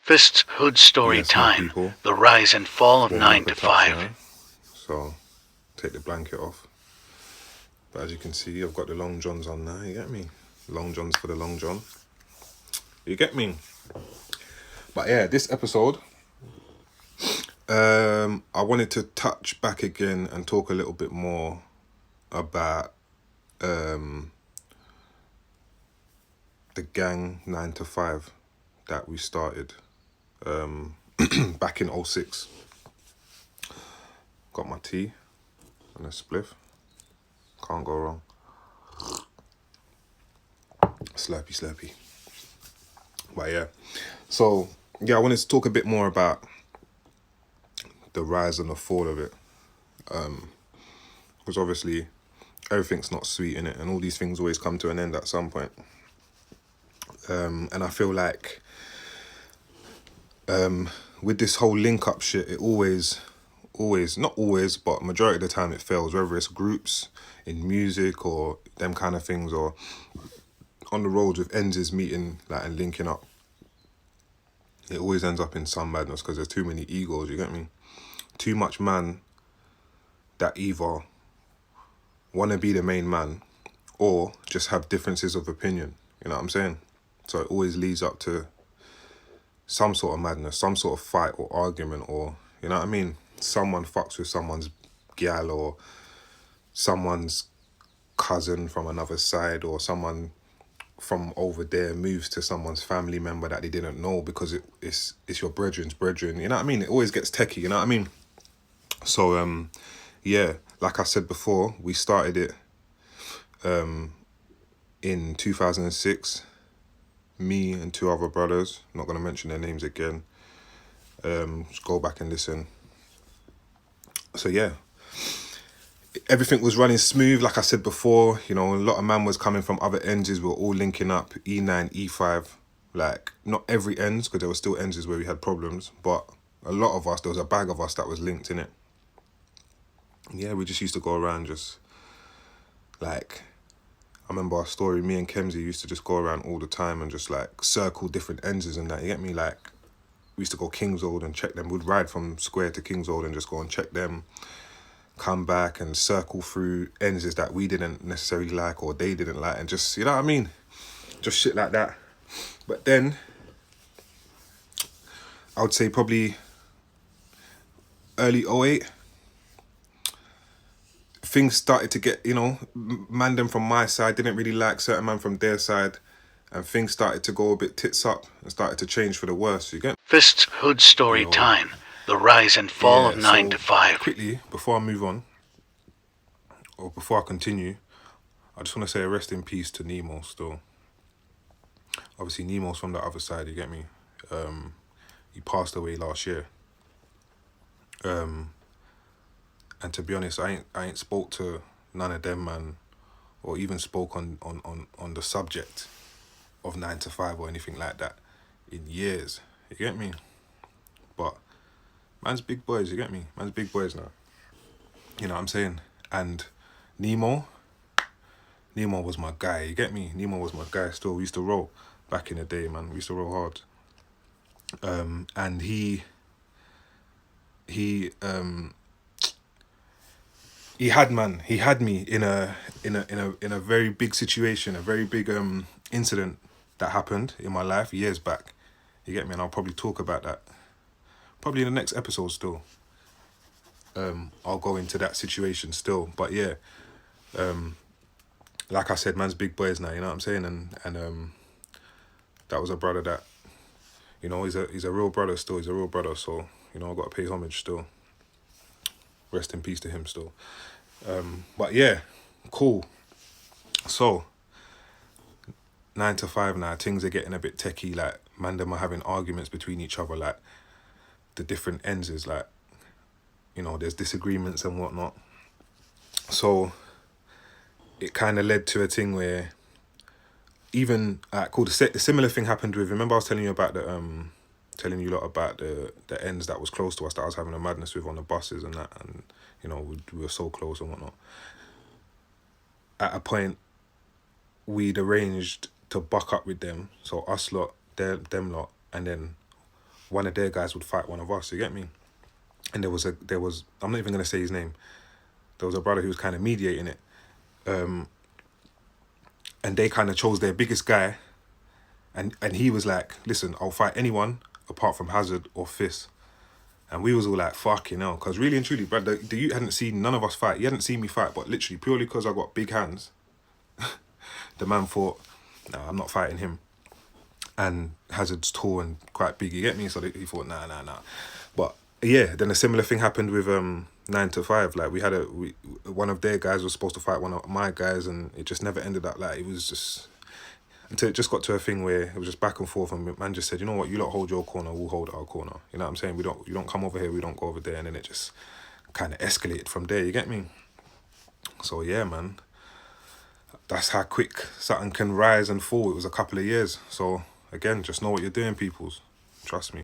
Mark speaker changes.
Speaker 1: Fist's Hood Story
Speaker 2: Yes, my
Speaker 1: Time.
Speaker 2: people.
Speaker 1: The rise and fall of
Speaker 2: Warming
Speaker 1: 9
Speaker 2: up a
Speaker 1: to
Speaker 2: touch
Speaker 1: 5.
Speaker 2: now, so take the blanket off. But as you can see, I've got the long johns on now. You get me? Long johns for the long john. You get me? But yeah, this episode, I wanted to touch back again and talk a little bit more about the gang 9 to 5 that we started back in 06. Got my tea and a spliff. Can't go wrong. Slurpy, slurpy. But yeah. So, yeah, I wanted to talk a bit more about the rise and the fall of it. Because obviously, everything's not sweet in it, and all these things always come to an end at some point. And I feel like with this whole link-up shit, it always, not always, but majority of the time it fails, whether it's groups in music or them kind of things, or on the roads with ends meeting like and linking up. It always ends up in some madness because there's too many egos, you get me? Too much man that either want to be the main man or just have differences of opinion, you know what I'm saying? So it always leads up to some sort of madness, some sort of fight or argument, or, you know what I mean? Someone fucks with someone's gal, or someone's cousin from another side, or someone from over there moves to someone's family member that they didn't know because it's your brethren's brethren, you know what I mean? It always gets techie, you know what I mean? So yeah, like I said before, we started it in 2006. Me and two other brothers, not going to mention their names again. Just go back and listen. So yeah, everything was running smooth. Like I said before, you know, a lot of man was coming from other ends. We were all linking up, E9, E5. Like, not every ends, because there were still ends where we had problems, but a lot of us, there was a bag of us that was linked in it. Yeah, we just used to go around just, like, I remember our story, me and Kemsey used to just go around all the time and just, like, circle different ends and that, you get me? Like, we used to go Kingswold and check them. We'd ride from Square to Kingswold and just go and check them, come back and circle through ends that we didn't necessarily like or they didn't like, and just, you know what I mean? Just shit like that. But then, I would say probably early 08, things started to get, you know, man them from my side didn't really like certain man from their side, and things started to go a bit tits up and started to change for the worse, you get?
Speaker 1: Fist's Hood Story
Speaker 2: Yo.
Speaker 1: Time. The rise and fall of 9 to 5.
Speaker 2: Quickly, before I move on, or before I continue, I just want to say a rest in peace to Nemo still. Obviously, Nemo's from the other side, you get me? He passed away last year. And to be honest, I ain't spoke to none of them, man, or even spoke on the subject of 9 to 5 or anything like that in years. You get me? But man's big boys, you get me? Man's big boys now. You know what I'm saying? And Nemo was my guy, you get me? Nemo was my guy still. We used to roll back in the day, man. We used to roll hard. And he had me in a very big situation, a very big incident that happened in my life years back. You get me? And I'll probably talk about that probably in the next episode still. I'll go into that situation still, but yeah, like I said, man's big boys now, you know what I'm saying? And that was a brother that, you know, he's a real brother still. He's a real brother, so, you know, I've got to pay homage still. Rest in peace to him still. But yeah, cool. So 9 to 5 now, things are getting a bit techie. Like, man, them are having arguments between each other. Like, the different ends is like, you know, there's disagreements and whatnot. So it kind of led to a thing where even cool. The similar thing happened with. Remember, I was telling you about telling you a lot about the ends that was close to us that I was having a madness with on the buses and that, and you know we were so close and whatnot. At a point, we'd arranged to buck up with them, so us lot, them lot, and then one of their guys would fight one of us. You get me? And there was I'm not even gonna say his name. There was a brother who was kind of mediating it, and they kind of chose their biggest guy, and he was like, "Listen, I'll fight anyone apart from Hazard or Fistz." And we was all like, fucking hell. Because really and truly, Brad, the youth hadn't seen none of us fight. He hadn't seen me fight, but literally, purely because I got big hands, the man thought, nah, I'm not fighting him. And Hazard's tall and quite big, you get me? So he thought, nah. But yeah, then a similar thing happened with 9 to 5. Like, one of their guys was supposed to fight one of my guys, and it just never ended up like, it was just... Until it just got to a thing where it was just back and forth, and man just said, you know what, you lot hold your corner, we'll hold our corner. You know what I'm saying? You don't come over here, we don't go over there, and then it just kind of escalated from there, you get me? So yeah, man, that's how quick something can rise and fall. It was a couple of years. So again, just know what you're doing, peoples. Trust me.